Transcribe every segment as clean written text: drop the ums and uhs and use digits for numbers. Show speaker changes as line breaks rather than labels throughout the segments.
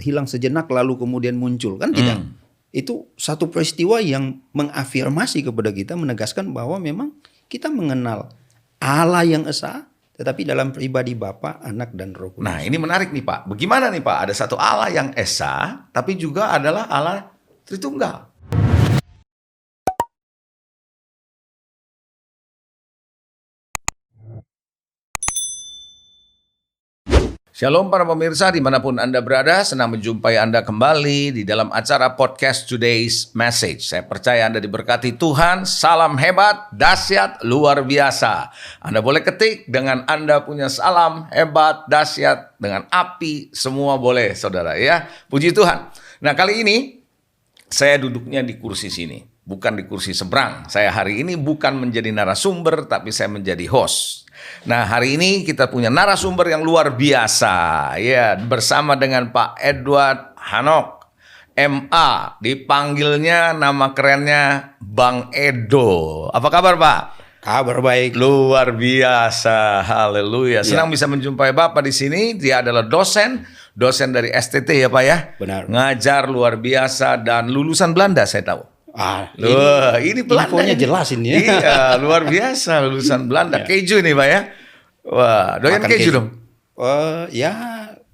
hilang sejenak lalu kemudian muncul, kan tidak. Itu satu peristiwa yang mengafirmasi kepada kita, menegaskan bahwa memang kita mengenal Allah yang esa, tetapi dalam pribadi Bapa, Anak, dan Roh Kudus.
Nah, ini menarik nih Pak. Bagaimana nih Pak? Ada satu Allah yang esa, tapi juga adalah Allah Tritunggal. Shalom para pemirsa dimanapun Anda berada, senang menjumpai Anda kembali di dalam acara podcast Today's Message. Saya percaya Anda diberkati Tuhan, salam hebat, dahsyat, luar biasa. Anda boleh ketik dengan Anda punya salam hebat, dahsyat, dengan api, semua boleh saudara ya. Puji Tuhan. Nah kali ini saya duduknya di kursi sini, bukan di kursi seberang. Saya hari ini bukan menjadi narasumber, tapi saya menjadi host. Nah hari ini kita punya narasumber yang luar biasa ya, bersama dengan Pak Edward Hanok MA, dipanggilnya nama kerennya Bang Edo. Apa kabar Pak?
Kabar baik.
Luar biasa, haleluya. Senang bisa menjumpai Bapak di sini. Dia adalah dosen dari STT ya Pak ya.
Benar.
Ngajar luar biasa dan lulusan Belanda saya tahu. Ini Belanda.
Infonya jelas ini ya.
Iya, luar biasa lulusan Belanda. Keju nih Pak ya. Wah, doyan keju dong.
Ya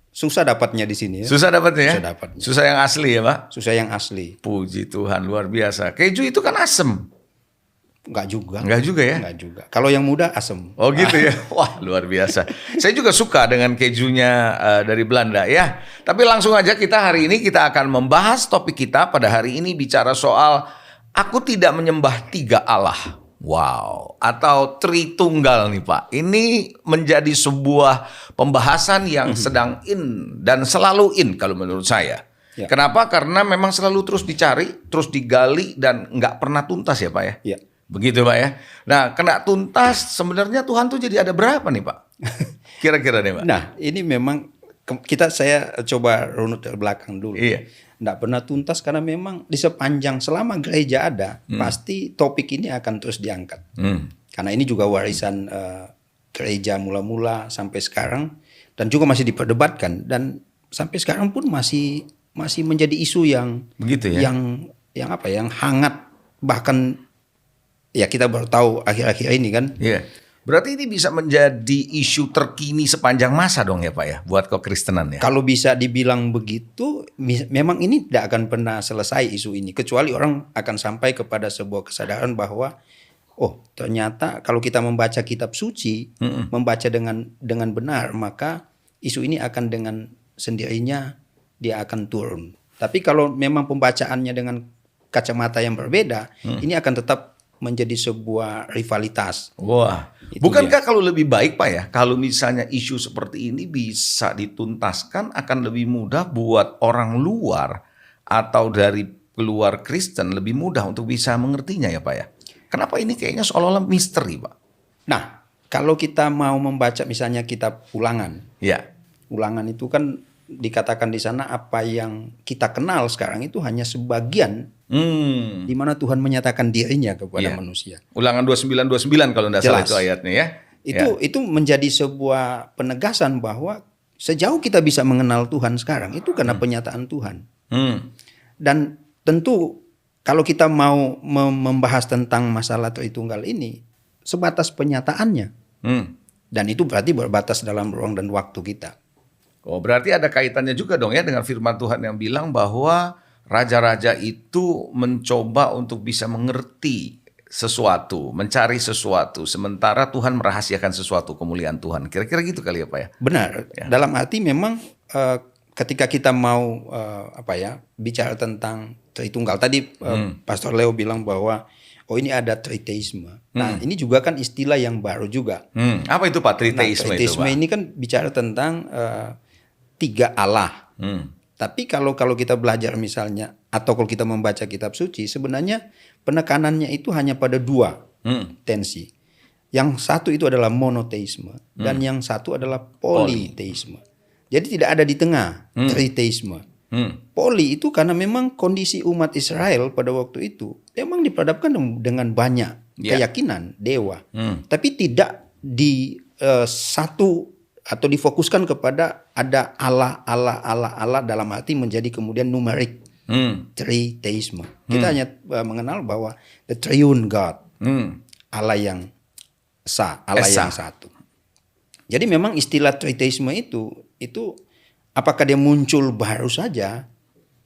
susah dapatnya di sini ya.
Susah dapatnya ya?
Susah dapatnya.
Susah yang asli ya Pak?
Susah yang asli.
Puji Tuhan, luar biasa. Keju itu kan asem.
Enggak juga.
Enggak juga ya?
Enggak juga. Kalau yang muda asem.
Oh gitu ya. Wah, luar biasa. Saya juga suka dengan kejunya dari Belanda ya. Tapi langsung aja hari ini kita akan membahas topik kita pada hari ini, bicara soal aku tidak menyembah tiga Allah. Wow, atau Tritunggal nih Pak. Ini menjadi sebuah pembahasan yang sedang in dan selalu in kalau menurut saya.
Ya.
Kenapa? Karena memang selalu terus dicari, terus digali dan nggak pernah tuntas ya Pak ya.
Ya.
Begitu Pak ya. Nah, kena tuntas sebenarnya Tuhan tuh jadi ada berapa nih Pak? Kira-kira nih Pak.
Nah, ini memang saya coba runut ke belakang dulu.
Iya.
Nggak pernah tuntas karena memang di sepanjang selama gereja ada, pasti topik ini akan terus diangkat. Karena ini juga warisan gereja mula-mula sampai sekarang, dan juga masih diperdebatkan, dan sampai sekarang pun masih menjadi isu yang
begitu ya.
Yang hangat, bahkan ya kita baru tahu akhir-akhir ini kan.
Iya. Berarti ini bisa menjadi isu terkini sepanjang masa dong ya Pak ya, buat kekristenan ya.
Kalau bisa dibilang begitu, memang ini tidak akan pernah selesai isu ini, kecuali orang akan sampai kepada sebuah kesadaran bahwa oh ternyata kalau kita membaca kitab suci, membaca dengan benar, maka isu ini akan dengan sendirinya dia akan turun. Tapi kalau memang pembacaannya dengan kacamata yang berbeda, ini akan tetap menjadi sebuah rivalitas.
Wah,
Itu
bukankah kalau lebih baik Pak ya, kalau misalnya isu seperti ini bisa dituntaskan, akan lebih mudah buat orang luar atau dari keluar Kristen, lebih mudah untuk bisa mengertinya ya Pak ya? Kenapa ini kayaknya seolah-olah misteri Pak?
Nah, kalau kita mau membaca misalnya kitab Ulangan,
Ya.
Ulangan itu kan dikatakan di sana apa yang kita kenal sekarang itu hanya sebagian di mana Tuhan menyatakan dirinya kepada manusia.
Ulangan 29:29 kalau tidak salah itu ayatnya ya.
Itu menjadi sebuah penegasan bahwa sejauh kita bisa mengenal Tuhan sekarang itu karena penyataan Tuhan. Dan tentu kalau kita mau membahas tentang masalah Tritunggal ini sebatas penyataannya. Dan itu berarti berbatas dalam ruang dan waktu kita.
Oh, berarti ada kaitannya juga dong ya dengan firman Tuhan yang bilang bahwa raja-raja itu mencoba untuk bisa mengerti sesuatu, mencari sesuatu, sementara Tuhan merahasiakan sesuatu, kemuliaan Tuhan. Kira-kira gitu kali ya Pak ya?
Benar. Ya. Dalam arti memang ketika kita mau bicara tentang Tritunggal, tadi Pastor Leo bilang bahwa ini ada triteisme. Nah ini juga kan istilah yang baru juga.
Apa itu Pak triteisme?
Triteisme ini kan bicara tentang tiga Allah. Tapi kalau kita belajar misalnya, atau kalau kita membaca kitab suci, sebenarnya penekanannya itu hanya pada dua tensi. Yang satu itu adalah monoteisme, dan yang satu adalah politeisme. Jadi tidak ada di tengah triteisme. Poli itu karena memang kondisi umat Israel pada waktu itu memang diperhadapkan dengan banyak keyakinan dewa, tapi tidak di satu atau difokuskan kepada ada Allah dalam arti menjadi kemudian numerik. Triteisme. Kita hanya mengenal bahwa the triune God. Allah yang esa, Allah yang satu. Jadi memang istilah triteisme itu apakah dia muncul baru saja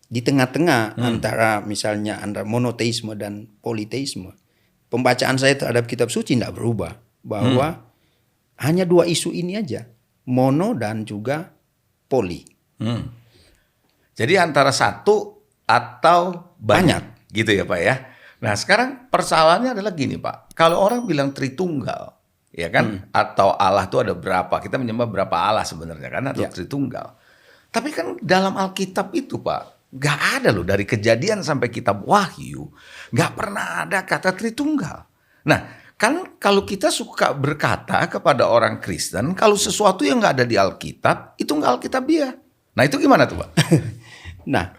di tengah-tengah antara misalnya antara monoteisme dan politeisme. Pembacaan saya terhadap kitab suci tidak berubah, bahwa hanya dua isu ini aja, mono dan juga poli.
Jadi antara satu atau banyak gitu ya Pak ya. Nah sekarang persoalannya adalah gini Pak, kalau orang bilang Tritunggal, ya kan, atau Allah itu ada berapa, kita menyembah berapa Allah sebenarnya kan, atau Tritunggal. Tapi kan dalam Alkitab itu Pak, gak ada loh dari Kejadian sampai kitab Wahyu, gak pernah ada kata Tritunggal. Nah kan kalau kita suka berkata kepada orang Kristen, kalau sesuatu yang gak ada di Alkitab, itu gak Alkitabiah. Nah itu gimana tuh Pak?
Nah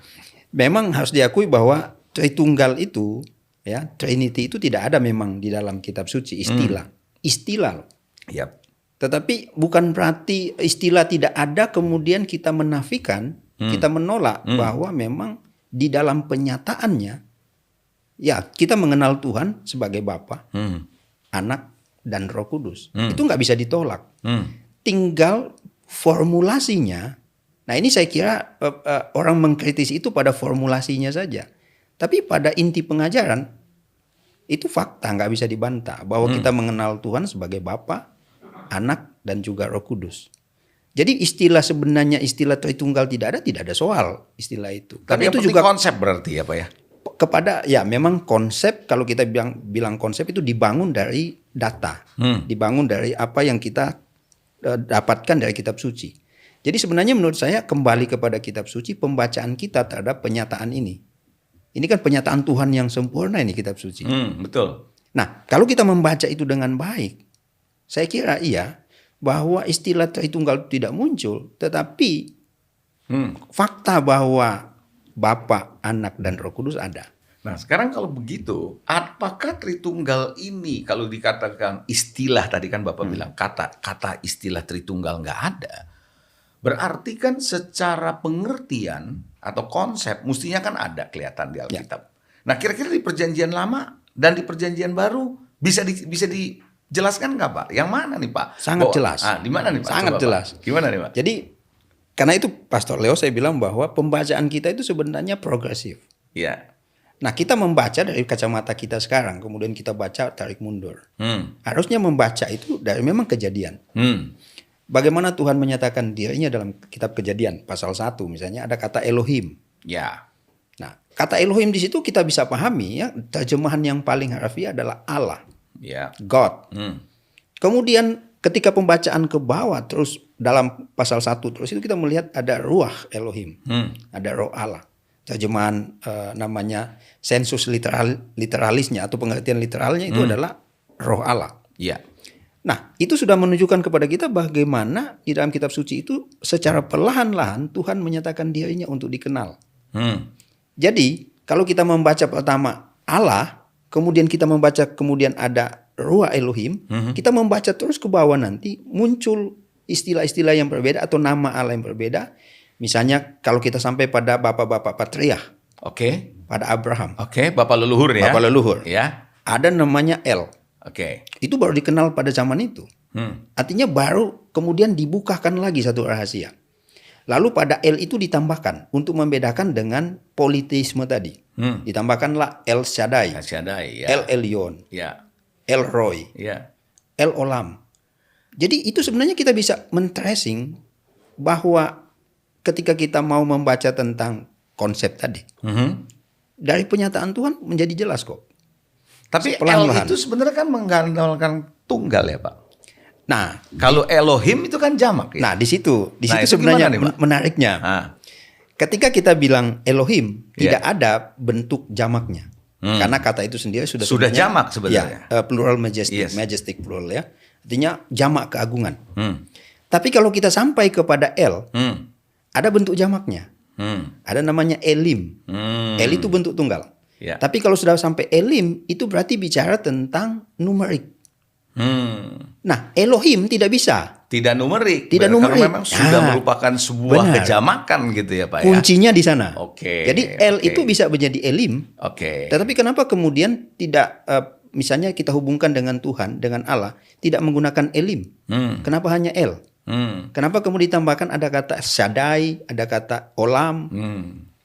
memang harus diakui bahwa Tritunggal itu, ya, Trinity itu tidak ada memang di dalam kitab suci, istilah loh.
Yap.
Tetapi bukan berarti istilah tidak ada kemudian kita menafikan, kita menolak bahwa memang di dalam penyataannya, ya kita mengenal Tuhan sebagai Bapa, Anak dan Roh Kudus. Itu nggak bisa ditolak. Tinggal formulasinya. Nah ini saya kira orang mengkritisi itu pada formulasinya saja. Tapi pada inti pengajaran itu fakta, nggak bisa dibantah bahwa kita mengenal Tuhan sebagai Bapa, Anak dan juga Roh Kudus. Jadi sebenarnya istilah Tritunggal tidak ada soal istilah itu.
Tapi itu juga konsep berarti ya Pak ya.
Kepada ya memang konsep, kalau kita bilang konsep itu dibangun dari data, dibangun dari apa yang kita dapatkan dari kitab suci. Jadi sebenarnya menurut saya kembali kepada kitab suci, pembacaan kita terhadap penyataan ini. Ini kan penyataan Tuhan yang sempurna ini kitab suci.
Betul.
Nah kalau kita membaca itu dengan baik, saya kira iya bahwa istilah Tritunggal tidak muncul. Tetapi fakta bahwa Bapa, Anak dan Roh Kudus ada.
Nah sekarang kalau begitu, apakah Tritunggal ini kalau dikatakan istilah, tadi kan Bapak bilang kata istilah Tritunggal nggak ada. Berarti kan secara pengertian atau konsep mestinya kan ada kelihatan di Alkitab. Nah kira-kira di Perjanjian Lama dan di Perjanjian Baru bisa dijelaskan nggak Pak? Yang mana nih Pak?
Sangat jelas.
Di mana nih Pak?
Sangat
coba,
jelas.
Pak. Gimana nih Pak?
Jadi karena itu Pastor Leo saya bilang bahwa pembacaan kita itu sebenarnya progresif.
Iya.
Nah kita membaca dari kacamata kita sekarang, kemudian kita baca tarik mundur. Harusnya membaca itu dari memang Kejadian. Bagaimana Tuhan menyatakan dirinya dalam kitab Kejadian pasal 1 misalnya ada kata Elohim.
Ya.
Nah, kata Elohim di situ kita bisa pahami ya, terjemahan yang paling harfiah adalah Allah.
Ya.
God. Kemudian ketika pembacaan ke bawah terus dalam pasal 1 terus itu kita melihat ada ruah Elohim. Ada roh Allah. Terjemahan namanya sensus literalisnya atau pengertian literalnya itu adalah roh Allah.
Ya.
Nah, itu sudah menunjukkan kepada kita bagaimana di dalam kitab suci itu secara perlahan-lahan Tuhan menyatakan dirinya untuk dikenal. Jadi, kalau kita membaca pertama Allah, kemudian kita membaca kemudian ada Ruah Elohim, kita membaca terus ke bawah nanti muncul istilah-istilah yang berbeda atau nama Allah yang berbeda. Misalnya kalau kita sampai pada bapak-bapak patriark.
Oke.
Pada Abraham.
Oke, bapak leluhur ya.
Bapak leluhur.
Ya.
Ada namanya El.
Oke.
Itu baru dikenal pada zaman itu. Artinya baru kemudian dibukakan lagi satu rahasia. Lalu pada El itu ditambahkan untuk membedakan dengan politeisme tadi. Ditambahkanlah El Shaddai,
ya.
El Elyon,
Ya.
El Roy,
Ya.
El Olam. Jadi itu sebenarnya kita bisa men-tracing bahwa ketika kita mau membaca tentang konsep tadi, dari pernyataan Tuhan menjadi jelas kok.
Tapi El itu sebenarnya kan mengandalkan tunggal ya Pak.
Nah,
kalau Elohim itu kan jamak ya.
Nah, di situ
itu
sebenarnya
nih,
menariknya. Ketika kita bilang Elohim, tidak ada bentuk jamaknya. Karena kata itu sendiri sudah
jamak sebenarnya.
Ya, plural majestic plural ya. Artinya jamak keagungan. Tapi kalau kita sampai kepada El, ada bentuk jamaknya. Ada namanya Elim. El itu bentuk tunggal.
Ya.
Tapi kalau sudah sampai Elim, itu berarti bicara tentang numerik. Nah, Elohim tidak bisa.
tidak numerik.
Tidak
Karena
numerik.
memang sudah merupakan sebuah
benar.
kejamakan gitu ya Pak ya.
Kuncinya di sana.
Oke.
Jadi L itu bisa menjadi Elim.
Oke.
Tetapi kenapa kemudian tidak misalnya kita hubungkan dengan Tuhan, dengan Allah, tidak menggunakan Elim? Kenapa hanya L? Kenapa kemudian ditambahkan ada kata Shaddai, ada kata Olam?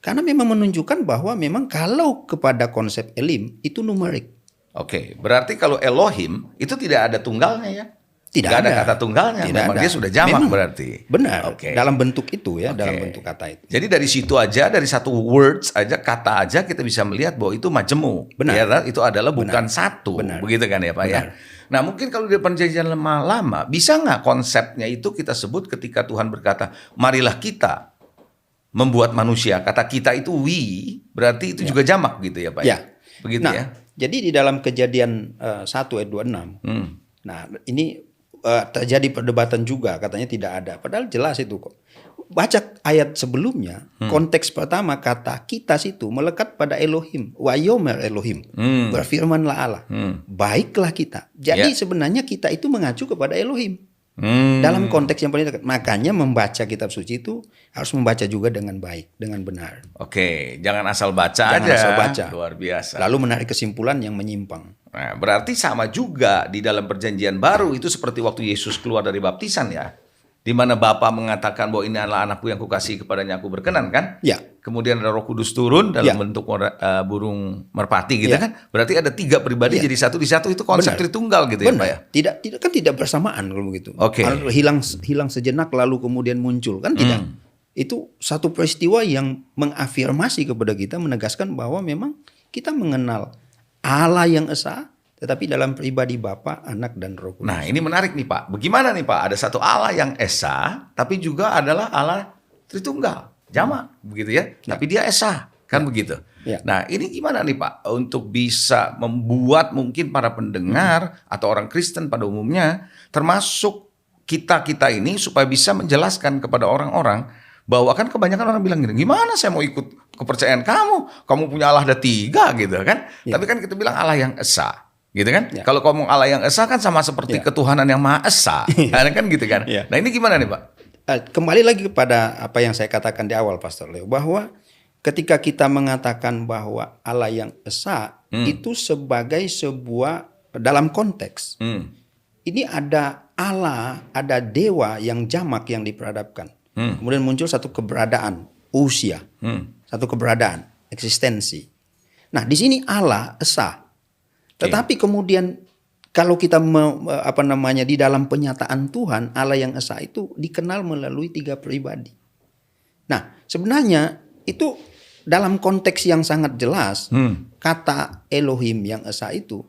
Karena memang menunjukkan bahwa memang kalau kepada konsep Elim itu numerik.
Oke, berarti kalau Elohim itu tidak ada tunggalnya ya?
Tidak
Nggak ada
ada.
kata tunggalnya,
Tidak
memang
ada.
dia sudah jamak
Memang.
berarti.
Benar.
Oke.
Dalam bentuk itu ya,
Oke.
dalam bentuk kata itu.
Jadi dari situ aja, dari satu words aja, kata aja kita bisa melihat bahwa itu majemuk.
Benar.
Ya, kan? Itu adalah bukan satu.
Benar.
Begitu kan ya Pak ya?
Benar.
Nah mungkin kalau di perjanjian lama, bisa nggak konsepnya itu kita sebut ketika Tuhan berkata, marilah kita membuat manusia. Kata kita itu we, berarti itu juga jamak gitu ya Pak
Ya.
Begitu
Nah,
ya?
jadi di dalam Kejadian 1 ayat 26. Nah, ini terjadi perdebatan juga, katanya tidak ada. Padahal jelas itu kok. Baca ayat sebelumnya, konteks pertama kata kita situ melekat pada Elohim. Wayomer Elohim. Berfirmanlah Allah. Baiklah kita. Jadi sebenarnya kita itu mengacu kepada Elohim. Dalam konteks yang paling dekat. Makanya membaca kitab suci itu harus membaca juga dengan baik, dengan benar.
Oke, jangan asal baca
Jangan
aja.
asal baca.
Luar biasa.
Lalu menarik kesimpulan yang menyimpang.
Nah, berarti sama juga di dalam perjanjian baru itu seperti waktu Yesus keluar dari baptisan ya. Di mana Bapa mengatakan bahwa ini adalah anakku yang kukasihi kepadanya aku berkenan kan?
Ya.
Kemudian ada Roh Kudus turun dalam
Ya.
bentuk burung merpati gitu
Ya.
kan? Berarti ada 3 pribadi
Ya.
jadi satu di satu itu konsep
Benar.
Tritunggal gitu ya Pak ya?
Tidak bersamaan kalau begitu.
Oke.
Hilang sejenak lalu kemudian muncul kan tidak. Itu satu peristiwa yang mengafirmasi kepada kita, menegaskan bahwa memang kita mengenal Allah yang esa, tetapi dalam pribadi Bapa, Anak dan Roh Kudus.
Nah ini menarik nih Pak. Bagaimana nih Pak? Ada satu Allah yang esa, tapi juga adalah Allah Tritunggal, jamak begitu ya. Tapi dia esa, kan begitu.
Ya.
Nah ini gimana nih Pak untuk bisa membuat mungkin para pendengar atau orang Kristen pada umumnya, termasuk kita ini supaya bisa menjelaskan kepada orang-orang bahwa kan kebanyakan orang bilang gini, gimana saya mau ikut kepercayaan kamu? Kamu punya Allah ada 3 gitu kan?
Ya.
Tapi kan kita bilang Allah yang esa. Gitu kan?
Ya.
Kalau ngomong Allah yang esa kan sama seperti
Ya.
ketuhanan yang maha esa. Kan gitu kan?
Ya.
Nah ini gimana nih Pak?
Kembali lagi kepada apa yang saya katakan di awal, Pastor Leo, bahwa ketika kita mengatakan bahwa Allah yang esa itu sebagai sebuah dalam konteks. Ini ada Allah, ada dewa yang jamak yang diperadabkan. Kemudian muncul satu keberadaan, usia, satu keberadaan, eksistensi. Nah, di sini Allah esa. Tetapi kemudian kalau kita di dalam penyataan Tuhan, Allah yang esa itu dikenal melalui 3 pribadi. Nah, sebenarnya itu dalam konteks yang sangat jelas, kata Elohim yang esa itu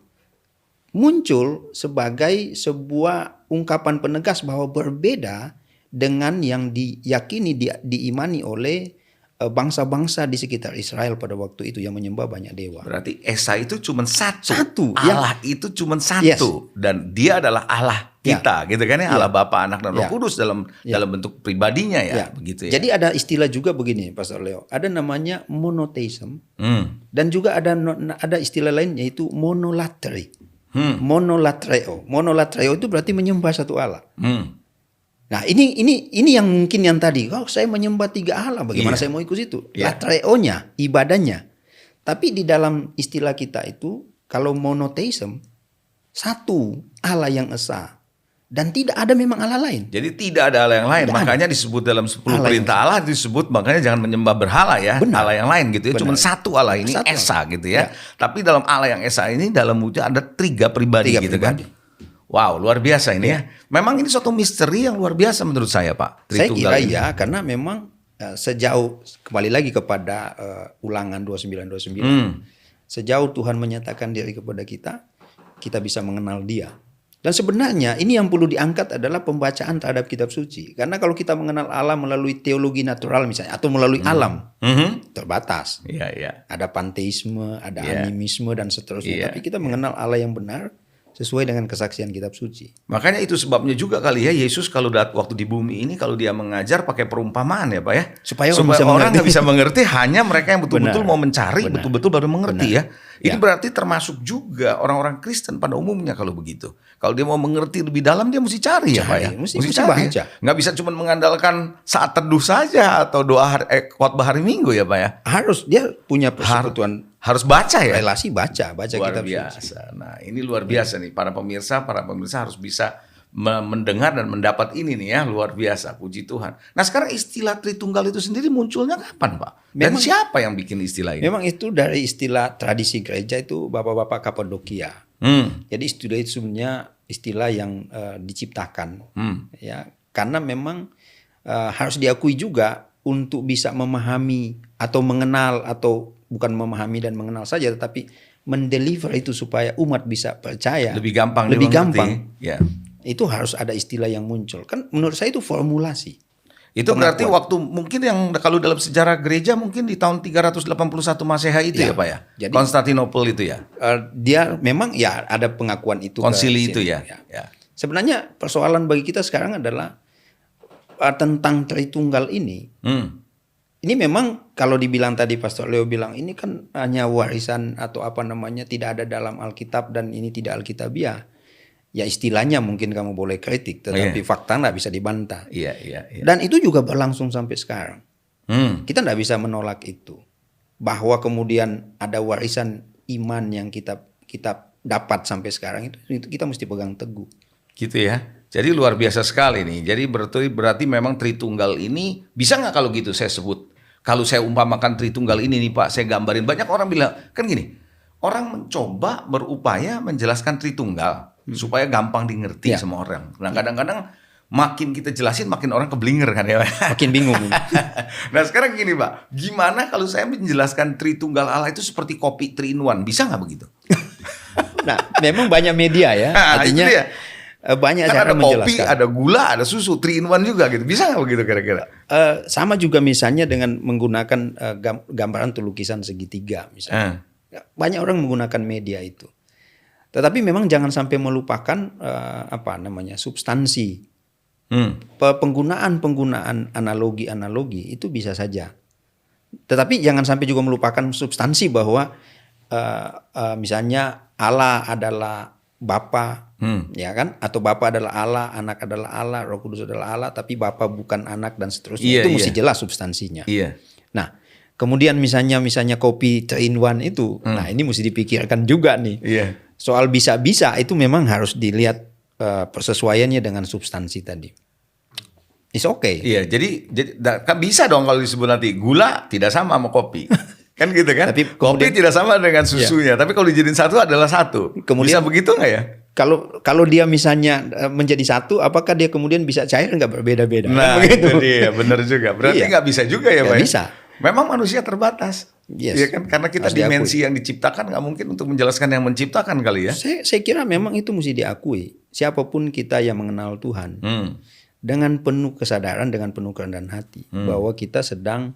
muncul sebagai sebuah ungkapan penegas bahwa berbeda dengan yang diyakini, diimani oleh bangsa-bangsa di sekitar Israel pada waktu itu yang menyembah banyak dewa.
Berarti esa itu cuma satu.
Satu.
Allah itu cuma satu.
Yes.
Dan dia adalah Allah kita, gitu kan ya? Allah Bapa, Anak dan Roh
Ya.
Kudus dalam bentuk pribadinya ya, begitu ya.
Jadi ada istilah juga begini, Pastor Leo. Ada namanya monotheism dan juga ada istilah lain yaitu monolatry. Monolatreo. Monolatreo itu berarti menyembah satu Allah. Nah ini yang mungkin yang tadi, saya menyembah 3 Allah, bagaimana saya mau ikut situ? Latreonya, ibadahnya. Tapi di dalam istilah kita itu, kalau monotheism, satu Allah yang esa. Dan tidak ada memang Allah lain.
Jadi tidak ada Allah yang lain.
Tidak
makanya disebut dalam 10
Allah
perintah Allah disebut makanya jangan menyembah berhala ya.
Benar.
Allah yang lain gitu ya. Cuma
Benar.
satu Allah ini
Satu
esa
Allah.
gitu ya.
Ya.
Tapi dalam Allah yang esa ini dalam wujud ada 3 pribadi
3
gitu
pribadi.
kan. Wow, luar biasa ini ya. Memang ini suatu misteri yang luar biasa menurut saya, Pak.
Saya
Tritunggal
kira
ini.
ya, karena memang sejauh, kembali lagi kepada ulangan 29-29. Sejauh Tuhan menyatakan diri kepada kita bisa mengenal dia. Dan sebenarnya ini yang perlu diangkat adalah pembacaan terhadap kitab suci. Karena kalau kita mengenal Allah melalui teologi natural misalnya, atau melalui alam, terbatas.
Iya, iya.
Ada panteisme, ada
Iya.
animisme dan seterusnya.
Iya,
Tapi kita mengenal Allah yang benar sesuai dengan kesaksian kitab suci.
Makanya itu sebabnya juga kali ya Yesus kalau waktu di bumi ini kalau dia mengajar pakai perumpamaan ya Pak ya.
Supaya
orang
bisa
nggak bisa mengerti, hanya mereka yang betul-betul
Benar.
mau mencari, betul-betul baru mengerti ya.
Benar.
Itu berarti termasuk juga orang-orang Kristen pada umumnya kalau begitu. Kalau dia mau mengerti lebih dalam, dia mesti cari ya Pak ya.
Mesti
cari.
baca.
Nggak bisa cuma mengandalkan saat teduh saja atau doa khotbah hari Minggu ya Pak ya.
Harus dia punya persekutuan
Harus baca ya.
relasi, baca
Luar
kitab suci.
biasa. Nah ini luar biasa nih para pemirsa harus bisa mendengar dan mendapat ini nih ya, luar biasa, puji Tuhan. Nah sekarang istilah Tritunggal itu sendiri munculnya kapan Pak? Dan siapa yang bikin istilah ini?
Memang itu dari istilah tradisi gereja itu bapak-bapak Kapadokia. Jadi istilah itu sebenarnya istilah yang diciptakan, ya, karena memang harus diakui juga untuk bisa memahami atau mengenal, atau bukan memahami dan mengenal saja, tetapi mendeliver itu supaya umat bisa percaya
lebih gampang. Ya.
Itu harus ada istilah yang muncul. Kan menurut saya itu formulasi.
Itu berarti waktu mungkin yang kalau dalam sejarah gereja mungkin di tahun 381 Masehi itu ya Pak ya. Jadi, Konstantinopel itu ya.
Dia memang ya ada pengakuan itu.
Konsili itu ya.
Sebenarnya persoalan bagi kita sekarang adalah tentang Tritunggal ini. Ini memang kalau dibilang tadi Pastor Leo bilang ini kan hanya warisan atau apa namanya, tidak ada dalam Alkitab dan ini tidak Alkitabiah. Ya istilahnya mungkin kamu boleh kritik, tetapi fakta nggak bisa dibantah.
Iya.
Dan itu juga berlangsung sampai sekarang. Kita nggak bisa menolak itu. Bahwa kemudian ada warisan iman yang kita dapat sampai sekarang, itu kita mesti pegang teguh.
Gitu ya. Jadi luar biasa sekali nih. Jadi berarti memang Tritunggal ini, bisa nggak kalau gitu saya sebut, kalau saya umpamakan Tritunggal ini nih Pak, saya gambarin. Banyak orang bilang, kan gini, orang mencoba berupaya menjelaskan Tritunggal supaya gampang dimengerti sama orang. Nah kadang-kadang makin kita jelasin makin orang keblinger kan ya.
Makin bingung.
Nah sekarang gini Pak, gimana kalau saya menjelaskan Tritunggal Allah itu seperti kopi 3 in 1, bisa nggak begitu?
Nah memang banyak media ya, artinya banyak
kan
cara
ada
menjelaskan.
kopi, ada gula, ada susu, 3 in 1 juga gitu. Bisa nggak begitu kira-kira?
Sama juga misalnya dengan menggunakan gambaran atau lukisan segitiga misalnya. Banyak orang menggunakan media itu. Tetapi memang jangan sampai melupakan substansi. Penggunaan analogi itu bisa saja. Tetapi jangan sampai juga melupakan substansi bahwa misalnya Allah adalah Bapa, ya kan? Atau Bapa adalah Allah, Anak adalah Allah, Roh Kudus adalah Allah, tapi Bapa bukan Anak dan seterusnya. Itu mesti jelas substansinya. Nah, kemudian misalnya kopi 3 in 1 itu, nah ini mesti dipikirkan juga nih. Soal bisa-bisa itu memang harus dilihat persesuaiannya dengan substansi tadi. It's okay.
Iya, jadi kan bisa dong kalau disebut nanti gula tidak sama sama kopi. Kan gitu kan?
Tapi
kopi tidak sama dengan susunya, tapi kalau dijadiin satu adalah satu. Kemudian, bisa begitu nggak ya?
Kalau dia misalnya menjadi satu, apakah dia kemudian bisa cair nggak berbeda-beda?
Nah, itu dia, benar juga. Berarti nggak bisa juga ya, Pak?
Bisa.
Memang manusia terbatas. Ya kan? Karena kita
harus
dimensi
diakui.
yang diciptakan nggak mungkin untuk menjelaskan yang menciptakan kali ya.
Saya kira memang itu mesti diakui. Siapapun kita yang mengenal Tuhan, dengan penuh kesadaran, dengan penuh kerendahan hati, bahwa kita sedang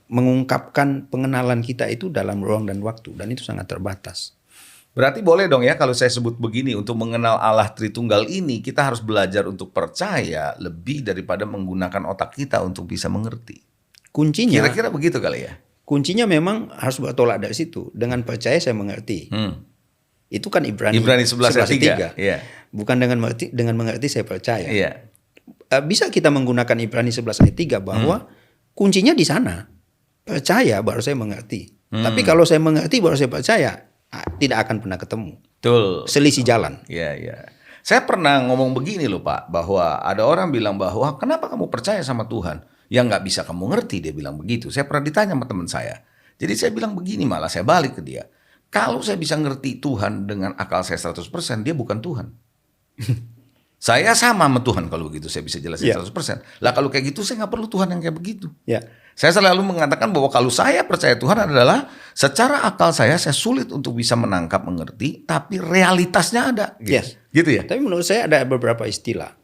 mengungkapkan pengenalan kita itu dalam ruang dan waktu, dan itu sangat terbatas.
Berarti boleh dong ya kalau saya sebut begini, untuk mengenal Allah Tritunggal ini kita harus belajar untuk percaya lebih daripada menggunakan otak kita untuk bisa mengerti.
Kuncinya
kira-kira begitu kali ya.
Kuncinya memang harus bertolak dari situ. Dengan percaya saya mengerti. Itu kan Ibrani 11 ayat 3. Yeah. Bukan dengan mengerti saya percaya.
Yeah.
Bisa kita menggunakan Ibrani 11 ayat 3 bahwa kuncinya di sana. Percaya baru saya mengerti. Tapi kalau saya mengerti baru saya percaya, tidak akan pernah ketemu.
Betul.
Selisih jalan.
Iya. Saya pernah ngomong begini loh Pak, bahwa ada orang bilang bahwa kenapa kamu percaya sama Tuhan? Yang nggak bisa kamu ngerti, dia bilang begitu. Saya pernah ditanya sama teman saya. Jadi saya bilang begini, malah saya balik ke dia. Kalau saya bisa ngerti Tuhan dengan akal saya 100%, dia bukan Tuhan. Saya sama Tuhan kalau begitu, saya bisa jelasin 100%. Lah kalau kayak gitu saya nggak perlu Tuhan yang kayak begitu. Saya selalu mengatakan bahwa kalau saya percaya Tuhan adalah secara akal saya sulit untuk bisa menangkap, mengerti, tapi realitasnya ada. Gitu ya.
Tapi menurut saya ada beberapa istilah.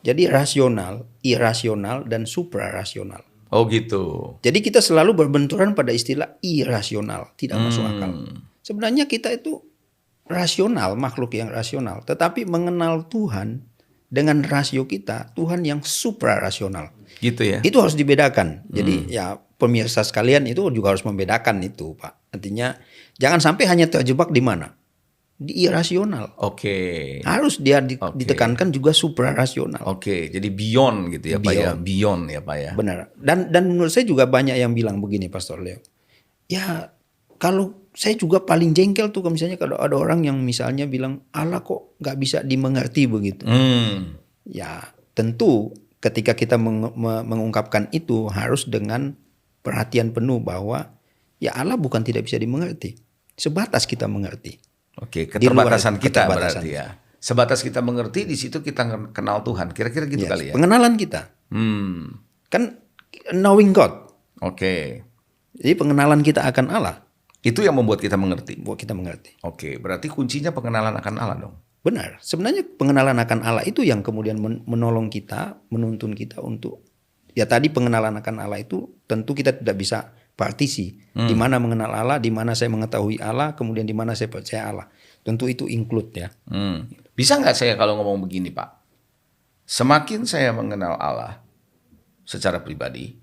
Jadi rasional, irasional, dan suprarasional.
Oh gitu.
Jadi kita selalu berbenturan pada istilah irasional, tidak masuk akal. Sebenarnya kita itu rasional, makhluk yang rasional. Tetapi mengenal Tuhan dengan rasio kita, Tuhan yang suprarasional.
Gitu ya.
Itu harus dibedakan. Jadi ya pemirsa sekalian itu juga harus membedakan itu, Pak. Artinya jangan sampai hanya terjebak di mana? irasional.
Oke.
Harus dia ditekankan juga suprarasional.
Oke, jadi beyond gitu ya Pak ya. Beyond ya Pak ya.
Benar. Dan menurut saya juga banyak yang bilang begini Pastor Leo. Ya kalau saya juga paling jengkel tuh misalnya kalau ada orang yang misalnya bilang Allah kok nggak bisa dimengerti begitu. Ya tentu ketika kita mengungkapkan itu harus dengan perhatian penuh bahwa ya Allah bukan tidak bisa dimengerti. Sebatas kita mengerti.
Oke, keterbatasan kita
keterbatasan.
berarti ya. Sebatas kita mengerti, di situ kita kenal Tuhan. Kira-kira gitu kali ya.
Pengenalan kita. Kan knowing God.
Oke.
Jadi pengenalan kita akan Allah.
Itu yang membuat kita mengerti.
Buat kita mengerti.
Oke, berarti kuncinya pengenalan akan Allah dong.
Benar. Sebenarnya pengenalan akan Allah itu yang kemudian menolong kita, menuntun kita untuk ya tadi pengenalan akan Allah itu tentu kita tidak bisa partisi. Di mana mengenal Allah, di mana saya mengetahui Allah, kemudian di mana saya percaya Allah. Tentu itu include ya.
Bisa nggak saya kalau ngomong begini Pak? Semakin saya mengenal Allah secara pribadi,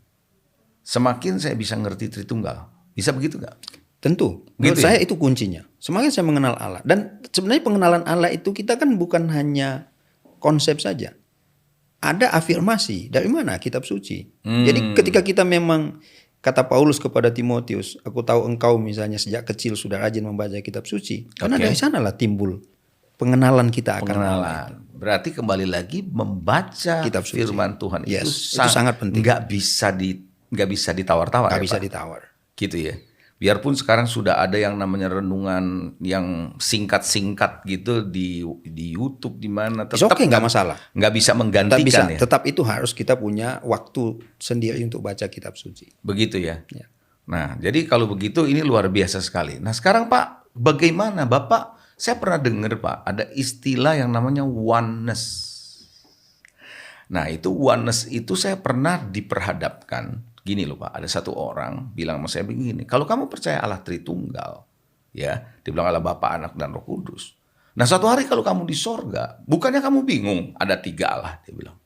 semakin saya bisa ngerti Tritunggal. Bisa begitu nggak?
Tentu. Menurut
Gitu ya?
saya itu kuncinya. Semakin saya mengenal Allah. Dan sebenarnya pengenalan Allah itu kita kan bukan hanya konsep saja. Ada afirmasi. Dari mana? Kitab suci. Jadi ketika kita memang kata Paulus kepada Timotius, aku tahu engkau misalnya sejak kecil sudah rajin membaca kitab suci. Karena dari sanalah timbul pengenalan kita akan Allah.
Berarti kembali lagi membaca
Kitab suci.
firman Tuhan
Yes,
itu
itu sangat penting.
Nggak bisa ditawar-tawar.
Gak
Ya,
bisa
Pak?
ditawar.
Gitu ya. Biarpun sekarang sudah ada yang namanya renungan yang singkat-singkat gitu di YouTube di mana, tetap
Oke, nggak masalah.
nggak bisa
Tetap
menggantikan
bisa.
ya.
Tetap itu harus kita punya waktu sendiri untuk baca kitab suci.
Begitu ya.
Ya.
Nah, jadi kalau begitu ini luar biasa sekali. Nah, sekarang Pak, bagaimana Bapak? Saya pernah dengar Pak, ada istilah yang namanya oneness. Nah, itu oneness itu saya pernah diperhadapkan. Gini loh Pak, ada satu orang bilang sama saya begini, kalau kamu percaya Allah Tritunggal, ya, dibilang Allah Bapa, Anak, dan Roh Kudus. Nah, suatu hari kalau kamu di sorga, bukannya kamu bingung ada 3 Allah, dia bilang.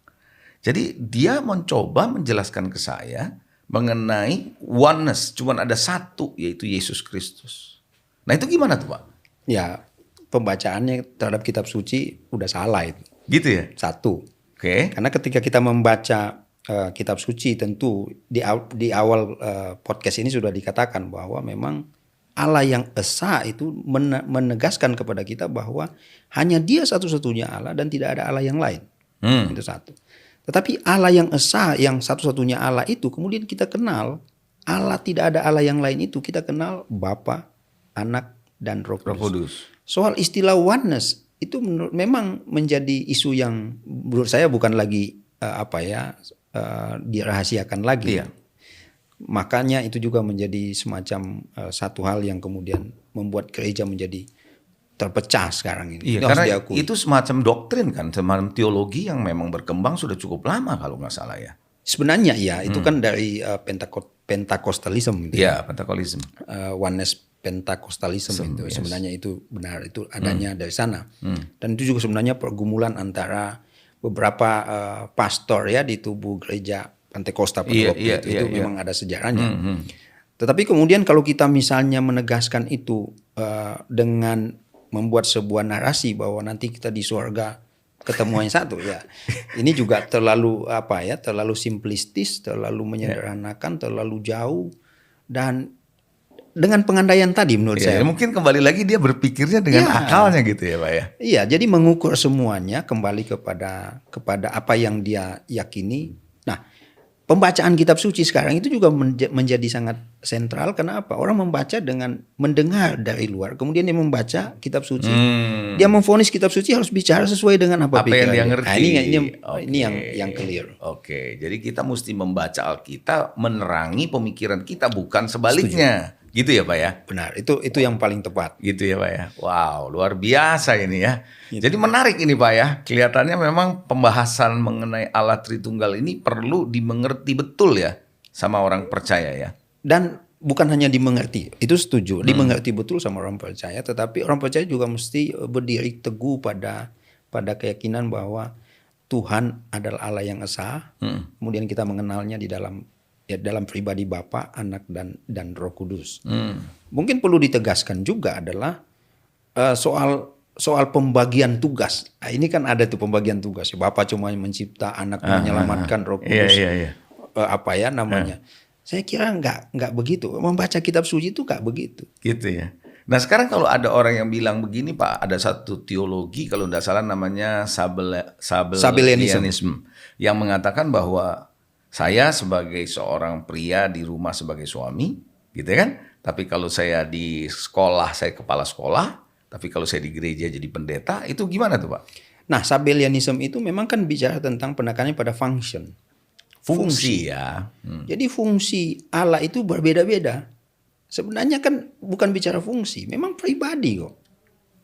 Jadi dia mencoba menjelaskan ke saya mengenai oneness, cuman ada satu, yaitu Yesus Kristus. Nah, itu gimana tuh Pak?
Ya, pembacaannya terhadap kitab suci udah salah itu.
Gitu ya?
Satu.
Oke.
Karena ketika kita membaca kitab suci tentu di awal podcast ini sudah dikatakan bahwa memang Allah yang esa itu menegaskan kepada kita bahwa hanya Dia satu-satunya Allah dan tidak ada Allah yang lain. Itu satu. Tetapi Allah yang esa, yang satu-satunya Allah itu kemudian kita kenal Allah, tidak ada Allah yang lain itu kita kenal Bapa, Anak, dan Roh Kudus. Soal istilah oneness itu memang menjadi isu yang menurut saya bukan lagi dirahasiakan lagi.
Iya.
Makanya itu juga menjadi semacam satu hal yang kemudian membuat gereja menjadi terpecah sekarang ini.
Iya,
Itu
karena
harus diakui.
itu semacam doktrin kan, semacam teologi yang memang berkembang sudah cukup lama kalau nggak salah ya.
Sebenarnya ya itu kan dari Pentakostalisme gitu.
Iya, Pentakolisme.
Oneness Pentakostalisme itu sebenarnya itu benar, itu adanya dari sana. Dan itu juga sebenarnya pergumulan antara beberapa pastor ya di tubuh gereja Pentakosta pada waktu itu memang ada sejarahnya. Tetapi kemudian kalau kita misalnya menegaskan itu dengan membuat sebuah narasi bahwa nanti kita di surga ketemu yang satu ya, ini juga terlalu terlalu simplistis, terlalu menyederhanakan, terlalu jauh, dan dengan pengandaian tadi menurut saya.
Mungkin kembali lagi dia berpikirnya dengan akalnya gitu ya Pak ya.
Iya, jadi mengukur semuanya kembali kepada apa yang dia yakini. Nah, pembacaan kitab suci sekarang itu juga menjadi sangat sentral. Kenapa? Orang membaca dengan mendengar dari luar, kemudian dia membaca kitab suci. Dia memvonis kitab suci harus bicara sesuai dengan apa
yang dia ngerti.
Nah, ini yang clear.
Oke, jadi kita mesti membaca Alkitab menerangi pemikiran kita, bukan sebaliknya. Gitu ya Pak ya?
Benar, itu yang paling tepat.
Gitu ya Pak ya? Wow, luar biasa ini ya. Jadi menarik ini Pak ya. Kelihatannya memang pembahasan mengenai Allah Tritunggal ini perlu dimengerti betul ya sama orang percaya ya.
Dan bukan hanya dimengerti, itu setuju. Dimengerti betul sama orang percaya, tetapi orang percaya juga mesti berdiri teguh pada keyakinan bahwa Tuhan adalah Allah yang esa. Kemudian kita mengenalnya di dalam pribadi Bapa, Anak, dan Roh Kudus. Mungkin perlu ditegaskan juga adalah soal pembagian tugas. Nah, ini kan ada tuh pembagian tugas. Bapa cuma mencipta, anak menyelamatkan, Roh Kudus apa ya namanya. Saya kira nggak begitu. Membaca kitab suci itu nggak begitu.
Gitu ya. Nah sekarang kalau ada orang yang bilang begini Pak, ada satu teologi kalau tidak salah namanya Sabellianism yang mengatakan bahwa saya sebagai seorang pria di rumah sebagai suami, gitu kan? Tapi kalau saya di sekolah, saya kepala sekolah. Tapi kalau saya di gereja jadi pendeta, itu gimana tuh Pak?
Nah, Sabellianism itu memang kan bicara tentang penekanannya pada function.
Fungsi ya.
Jadi fungsi Allah itu berbeda-beda. Sebenarnya kan bukan bicara fungsi, memang pribadi kok.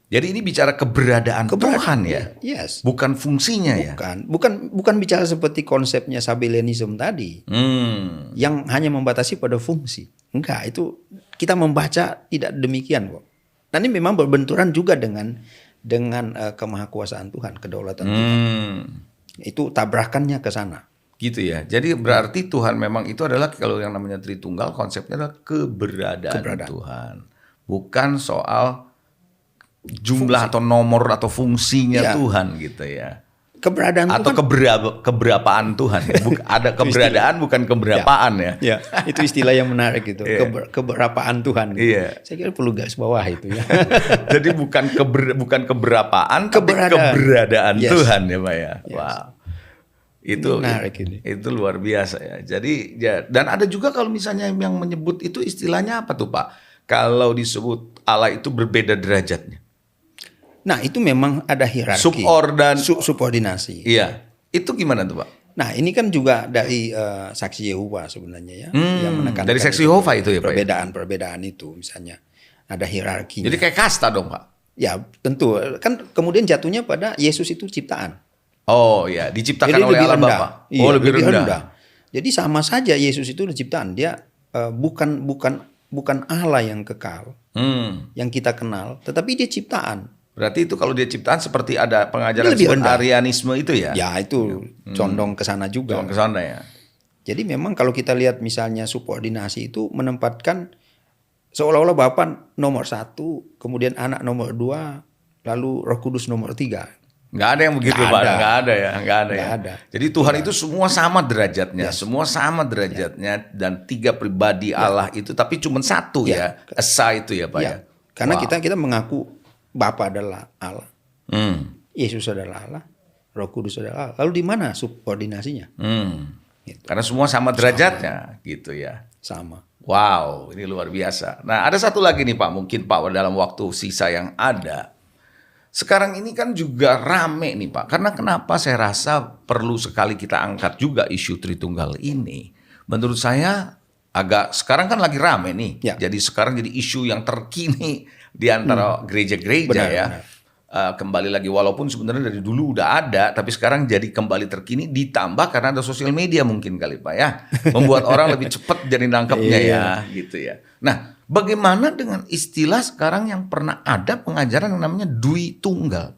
Jadi ini bicara keberadaan Tuhan ya?
Yes.
Bukan fungsinya ya?
Bukan bicara seperti konsepnya Sabellianism tadi. Yang hanya membatasi pada fungsi. Enggak, itu kita membaca tidak demikian kok. Dan ini memang berbenturan juga dengan kemahakuasaan Tuhan, kedaulatan Tuhan. Itu tabrakannya ke sana.
Gitu ya. Jadi berarti Tuhan memang itu adalah kalau yang namanya Tritunggal konsepnya adalah keberadaan. Tuhan. Bukan soal jumlah atau nomor atau fungsinya Tuhan gitu ya.
Keberadaan
atau
Tuhan.
keberapaan Tuhan. Ada keberadaan bukan keberapaan ya.
Ya, itu istilah yang menarik gitu. Keberapaan Tuhan. Gitu. Saya kira perlu garis bawah itu ya.
Jadi bukan keberapaan tapi keberadaan Tuhan ya Pak ya. Wow. Itu luar biasa ya. Jadi ya, dan ada juga kalau misalnya yang menyebut itu istilahnya apa tuh Pak? Kalau disebut Allah itu berbeda derajatnya.
Nah itu memang ada hierarki. Subordinasi.
Iya. Itu gimana tuh Pak?
Nah ini kan juga dari saksi Yehova sebenarnya ya. Yang menekankan
dari saksi Yehova itu ya Pak?
Perbedaan itu misalnya. Ada hierarkinya.
Jadi kayak kasta dong Pak?
Ya tentu. Kan kemudian jatuhnya pada Yesus itu ciptaan.
Oh ya, diciptakan
jadi
oleh Allah Bapa.
Iya, lebih rendah. Jadi sama saja Yesus itu ciptaan. Dia bukan Allah yang kekal, yang kita kenal, tetapi dia ciptaan.
Berarti itu kalau dia ciptaan seperti ada pengajaran Arianisme itu ya?
Ya itu condong ke sana juga.
Condong ke sana ya.
Jadi memang kalau kita lihat misalnya subordinasi itu menempatkan seolah-olah Bapa nomor 1, kemudian Anak nomor 2, lalu Roh Kudus nomor 3.
Nggak ada yang begitu Pak, nggak ada ya. Jadi Tuhan itu semua sama derajatnya, semua sama derajatnya dan 3 pribadi Allah itu, tapi cuma 1 ya, esa itu ya Pak ya.
Karena kita mengaku Bapa adalah Allah, Yesus adalah Allah, Roh Kudus adalah Allah. Lalu di mana subordinasinya?
Gitu. Karena semua sama derajatnya, gitu ya.
Sama.
Wow, ini luar biasa. Nah ada satu lagi nih Pak, mungkin Pak dalam waktu sisa yang ada. Sekarang ini kan juga rame nih Pak, karena kenapa saya rasa perlu sekali kita angkat juga isu Tritunggal ini. Menurut saya sekarang kan lagi rame nih, jadi sekarang jadi isu yang terkini di antara gereja-gereja ya. Kembali lagi walaupun sebenarnya dari dulu udah ada, tapi sekarang jadi kembali terkini ditambah karena ada sosial media mungkin kali Pak ya. Membuat orang lebih cepat jadi nangkepnya ya gitu ya. Nah bagaimana dengan istilah sekarang yang pernah ada pengajaran yang namanya Dwi Tunggal?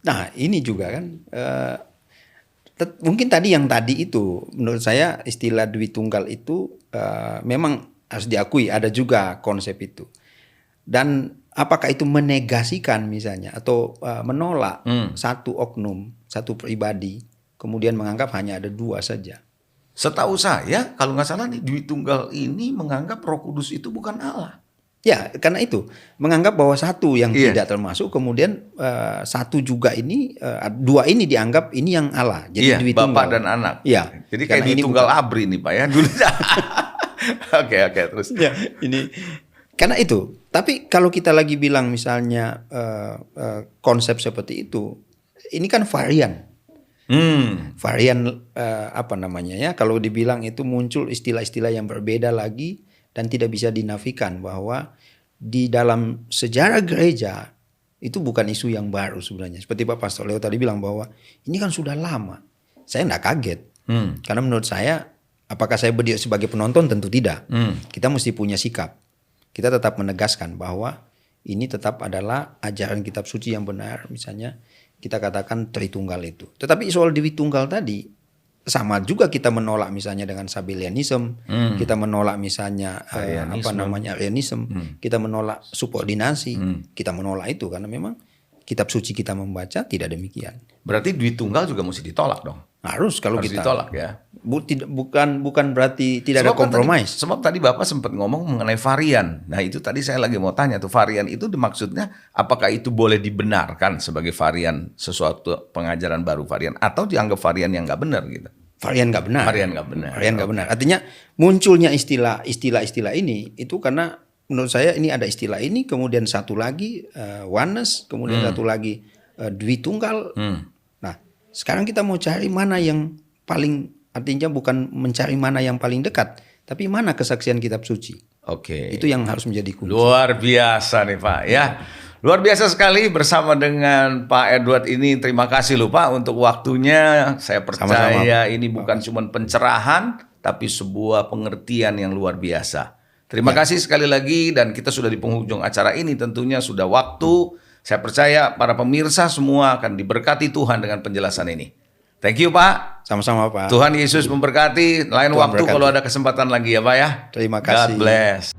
Nah ini juga kan mungkin tadi itu menurut saya istilah Dwi Tunggal itu memang harus diakui ada juga konsep itu. Dan apakah itu menegasikan misalnya atau menolak satu oknum, satu pribadi, kemudian menganggap hanya ada 2 saja.
Setahu saya kalau nggak salah nih Dwi Tunggal ini menganggap Roh Kudus itu bukan Allah.
Ya karena itu menganggap bahwa 1 yang tidak termasuk, kemudian 1 juga ini 2 ini dianggap ini yang Allah. Jadi Dwi
Bapak
Tunggal
dan Anak.
Iya.
Jadi kayak Dwi Tunggal Abri nih Pak ya dulu. Oke terus. Ya,
ini karena itu. Tapi kalau kita lagi bilang misalnya konsep seperti itu, ini kan varian. Varian apa namanya ya? Kalau dibilang itu muncul istilah-istilah yang berbeda lagi dan tidak bisa dinafikan bahwa di dalam sejarah gereja itu bukan isu yang baru sebenarnya. Seperti Pak Pastor Leo tadi bilang bahwa ini kan sudah lama. Saya enggak kaget. Karena menurut saya apakah saya berdiri sebagai penonton? Tentu tidak. Kita mesti punya sikap. Kita tetap menegaskan bahwa ini tetap adalah ajaran kitab suci yang benar. Misalnya kita katakan Tritunggal itu. Tetapi soal Dwi Tunggal tadi, sama juga kita menolak misalnya dengan Sabellianism, kita menolak misalnya Arianism, kita menolak subordinasi, kita menolak itu karena memang kitab suci kita membaca tidak demikian.
Berarti duit tunggal juga mesti ditolak dong.
Harus kalau
Harus
kita
ditolak ya.
Bukan berarti tidak ada kompromis.
Sebab tadi Bapak sempat ngomong mengenai varian. Nah itu tadi saya lagi mau tanya tuh, varian itu maksudnya apakah itu boleh dibenarkan sebagai varian sesuatu pengajaran baru varian atau dianggap varian yang nggak benar gitu?
Varian nggak benar.
Varian nggak benar.
Varian nggak benar. Artinya munculnya istilah ini itu karena menurut saya ini ada istilah ini, kemudian satu lagi oneness, kemudian satu lagi Dwitunggal. Nah, sekarang kita mau cari mana yang paling, artinya bukan mencari mana yang paling dekat, tapi mana kesaksian kitab suci.
Oke.
Itu yang harus menjadi kunci.
Luar biasa nih Pak ya. Luar biasa sekali bersama dengan Pak Edward ini. Terima kasih loh Pak untuk waktunya. Saya percaya
Sama-sama.
ini bukan cuma pencerahan, tapi sebuah pengertian yang luar biasa. Terima kasih sekali lagi, dan kita sudah di penghujung acara ini, tentunya sudah waktu. Saya percaya para pemirsa semua akan diberkati Tuhan dengan penjelasan ini. Thank you Pak.
Sama-sama Pak.
Tuhan Yesus memberkati. Lain
Tuhan
waktu
berkati.
kalau ada kesempatan lagi ya Pak ya.
Terima kasih.
God bless.